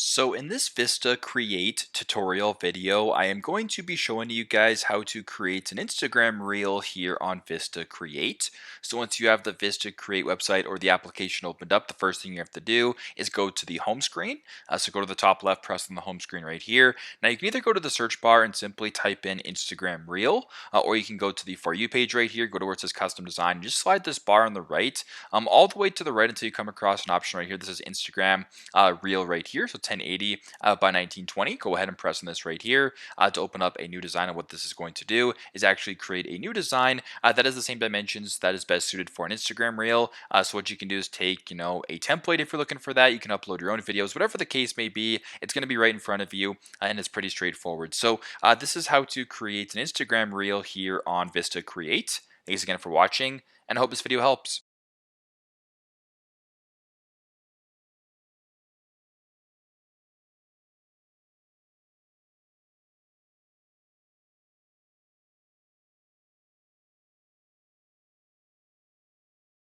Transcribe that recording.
So in this Vista Create tutorial video, I am going to be showing you guys how to create an Instagram reel here on Vista Create. So once you have the Vista Create website or the application opened up, the first thing you have to do is go to the home screen. So go to the top left, press on the home screen right here. Now you can either go to the search bar and simply type in Instagram reel, or you can go to the For You page right here, go to where it says custom design, and just slide this bar on the right, all the way to the right until you come across an option right here. This is Instagram reel right here. So 1080 by 1920. Go ahead and press on this right here to open up a new design. And what this is going to do is actually create a new design that is the same dimensions that is best suited for an Instagram reel. So what you can do is take, a template if you're looking for that. You can upload your own videos, whatever the case may be. It's going to be right in front of you, and it's pretty straightforward. So this is how to create an Instagram reel here on Vista Create. Thanks again for watching, and I hope this video helps.